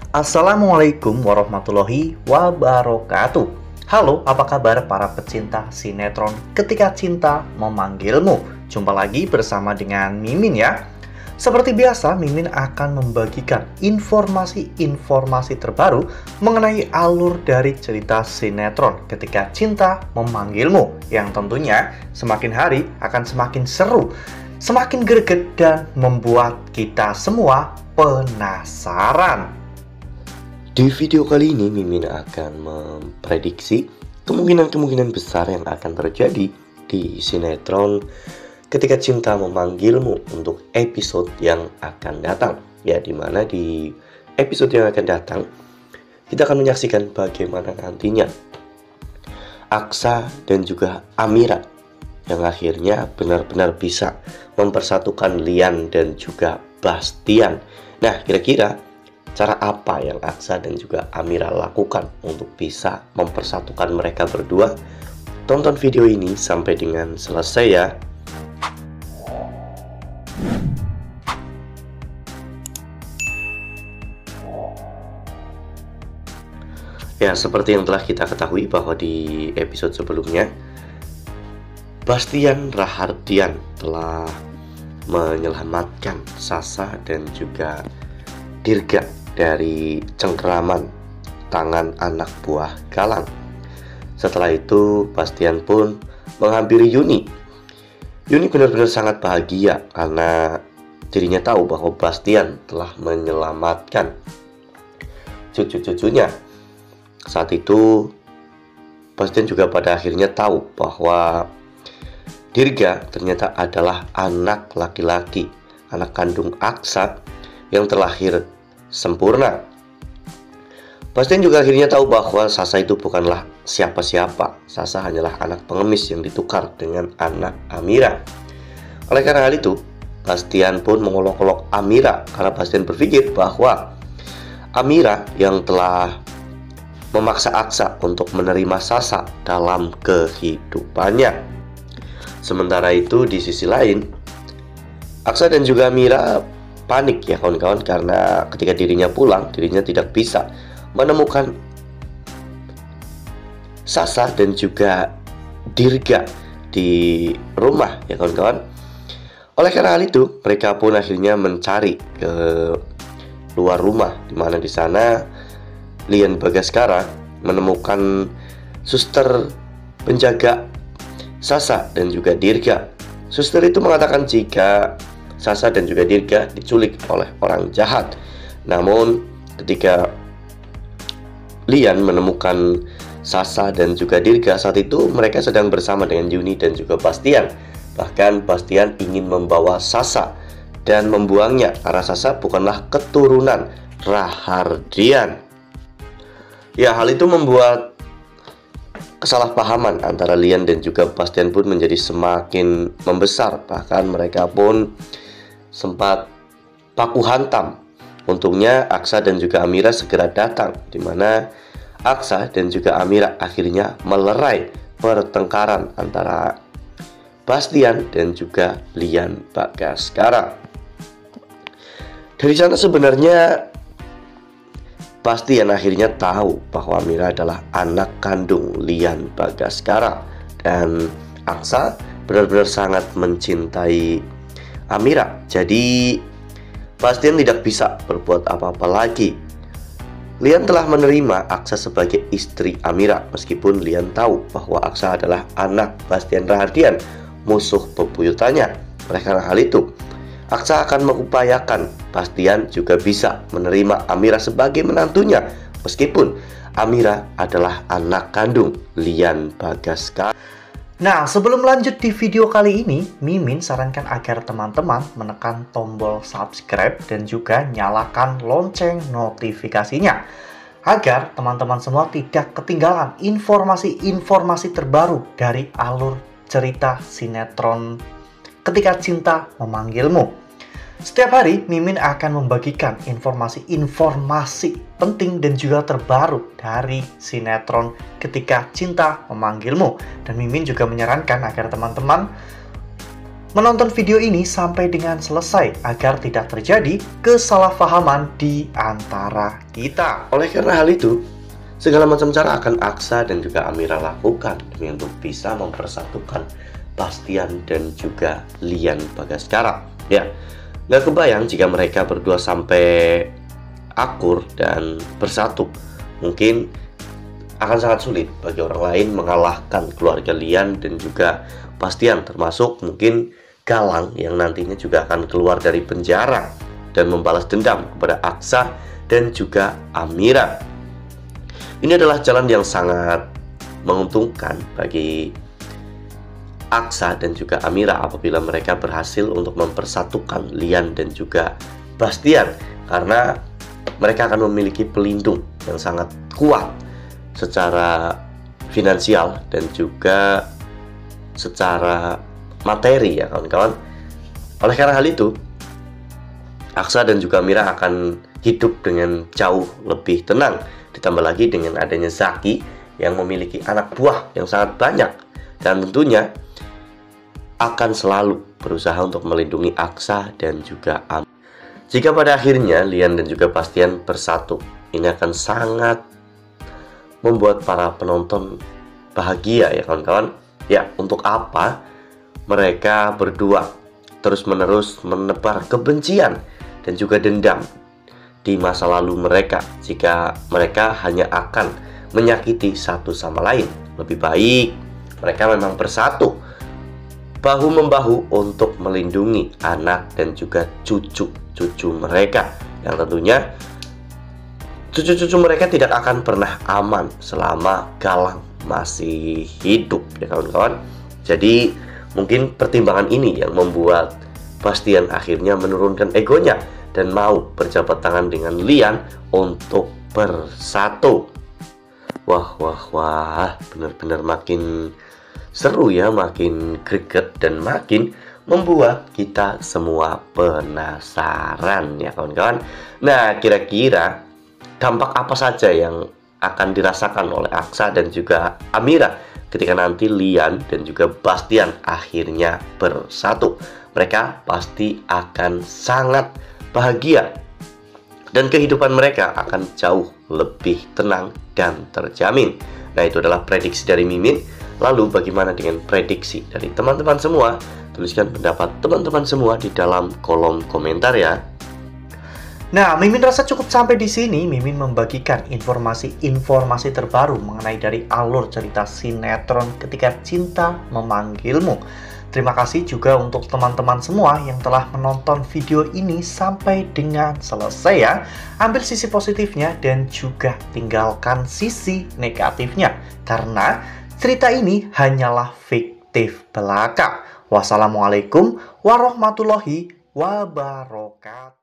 Assalamualaikum warahmatullahi wabarakatuh. Halo, apa kabar para pecinta sinetron Ketika Cinta Memanggilmu? Jumpa lagi bersama dengan Mimin ya. Seperti biasa, Mimin akan membagikan informasi-informasi terbaru mengenai alur dari cerita sinetron Ketika Cinta Memanggilmu, yang tentunya semakin hari akan semakin seru, semakin greget, dan membuat kita semua penasaran. Di video kali ini, Mimin akan memprediksi kemungkinan-kemungkinan besar yang akan terjadi di sinetron Ketika Cinta Memanggilmu untuk episode yang akan datang. Ya, dimana di episode yang akan datang, kita akan menyaksikan bagaimana nantinya Aksa dan juga Amira yang akhirnya benar-benar bisa mempersatukan Lian dan juga Bastian. Nah, kira-kira cara apa yang Aksa dan juga Amira lakukan untuk bisa mempersatukan mereka berdua? Tonton video ini sampai dengan selesai ya. Ya, seperti yang telah kita ketahui bahwa di episode sebelumnya, Bastian Rahardian telah menyelamatkan Sasa dan juga Dirga dari cengkeraman tangan anak buah Galang. Setelah itu, Bastian pun menghampiri Yuni. Yuni benar-benar sangat bahagia karena dirinya tahu bahwa Bastian telah menyelamatkan cucu-cucunya. Saat itu, Bastian juga pada akhirnya tahu bahwa Dirga ternyata adalah anak laki-laki, anak kandung Aksa yang terlahir sempurna. Bastian juga akhirnya tahu bahwa Sasa itu bukanlah siapa-siapa. Sasa hanyalah anak pengemis yang ditukar dengan anak Amira. Oleh karena hal itu, Bastian pun mengolok-olok Amira karena Bastian berpikir bahwa Amira yang telah memaksa Aksa untuk menerima Sasa dalam kehidupannya. Sementara itu, di sisi lain, Aksa dan juga Amira panik ya kawan-kawan, karena ketika dirinya pulang, dirinya tidak bisa menemukan Sasa dan juga Dirga di rumah ya kawan-kawan. Oleh karena hal itu, mereka pun akhirnya mencari ke luar rumah, di mana di sana Lian Bagaskara menemukan suster penjaga Sasa dan juga Dirga. Suster itu mengatakan jika Sasa dan juga Dirga diculik oleh orang jahat. Namun ketika Lian menemukan Sasa dan juga Dirga, saat itu mereka sedang bersama dengan Yuni dan juga Bastian. Bahkan Bastian ingin membawa Sasa dan membuangnya karena Sasa bukanlah keturunan Rahardian. Ya, hal itu membuat kesalahpahaman antara Lian dan juga Bastian pun menjadi semakin membesar. Bahkan mereka pun sempat baku hantam. Untungnya Aksa dan juga Amira segera datang, di mana Aksa dan juga Amira akhirnya melerai pertengkaran antara Bastian dan juga Lian Bagaskara. Dari sana sebenarnya Bastian akhirnya tahu bahwa Amira adalah anak kandung Lian Bagaskara, dan Aksa benar-benar sangat mencintai Amira. Jadi Bastian tidak bisa berbuat apa-apa lagi. Lian telah menerima Aksa sebagai istri Amira, meskipun Lian tahu bahwa Aksa adalah anak Bastian Rahardian, musuh bebuyutannya. Oleh karena hal itu, Aksa akan mengupayakan Bastian juga bisa menerima Amira sebagai menantunya, meskipun Amira adalah anak kandung Lian Bagaskara. Nah, sebelum lanjut di video kali ini, Mimin sarankan agar teman-teman menekan tombol subscribe dan juga nyalakan lonceng notifikasinya, agar teman-teman semua tidak ketinggalan informasi-informasi terbaru dari alur cerita sinetron Ketika Cinta Memanggilmu. Setiap hari, Mimin akan membagikan informasi-informasi penting dan juga terbaru dari sinetron Ketika Cinta Memanggilmu. Dan Mimin juga menyarankan agar teman-teman menonton video ini sampai dengan selesai agar tidak terjadi kesalahpahaman di antara kita. Oleh karena hal itu, segala macam cara akan Aksa dan juga Amira lakukan demi untuk bisa mempersatukan Bastian dan juga Lian Bagaskara. Ya, nggak kebayang jika mereka berdua sampai akur dan bersatu. Mungkin akan sangat sulit bagi orang lain mengalahkan keluarga Lian dan juga Bastian, termasuk mungkin Galang yang nantinya juga akan keluar dari penjara dan membalas dendam kepada Aksa dan juga Amira. Ini adalah jalan yang sangat menguntungkan bagi Aksa dan juga Amira apabila mereka berhasil untuk mempersatukan Lian dan juga Bastian, karena mereka akan memiliki pelindung yang sangat kuat secara finansial dan juga secara materi ya kawan-kawan. Oleh karena hal itu, Aksa dan juga Amira akan hidup dengan jauh lebih tenang. Ditambah lagi dengan adanya Zaki yang memiliki anak buah yang sangat banyak, dan tentunya akan selalu berusaha untuk melindungi Aksa dan juga Amira. Jika pada akhirnya Lian dan juga Bastian bersatu, ini akan sangat membuat para penonton bahagia ya kawan-kawan. Ya, untuk apa mereka berdua terus-menerus menebar kebencian dan juga dendam di masa lalu mereka jika mereka hanya akan menyakiti satu sama lain? Lebih baik mereka memang bersatu bahu-membahu untuk melindungi anak dan juga cucu-cucu mereka, yang tentunya cucu-cucu mereka tidak akan pernah aman selama Galang masih hidup ya kawan-kawan. Jadi mungkin pertimbangan ini yang membuat Bastian akhirnya menurunkan egonya dan mau berjabat tangan dengan Lian untuk bersatu. Wah, benar-benar makin seru ya, makin greget dan makin membuat kita semua penasaran ya kawan-kawan. Nah, kira-kira dampak apa saja yang akan dirasakan oleh Aksa dan juga Amira ketika nanti Lian dan juga Bastian akhirnya bersatu? Mereka pasti akan sangat bahagia dan kehidupan mereka akan jauh lebih tenang dan terjamin. Nah, itu adalah prediksi dari Mimin. Lalu bagaimana dengan prediksi dari teman-teman semua? Tuliskan pendapat teman-teman semua di dalam kolom komentar ya. Nah, Mimin rasa cukup sampai di sini. Mimin membagikan informasi terbaru mengenai dari alur cerita sinetron Ketika Cinta Memanggilmu. Terima kasih juga untuk teman-teman semua yang telah menonton video ini sampai dengan selesai ya. Ambil sisi positifnya dan juga tinggalkan sisi negatifnya, karena cerita ini hanyalah fiktif belaka. Wassalamualaikum warahmatullahi wabarakatuh.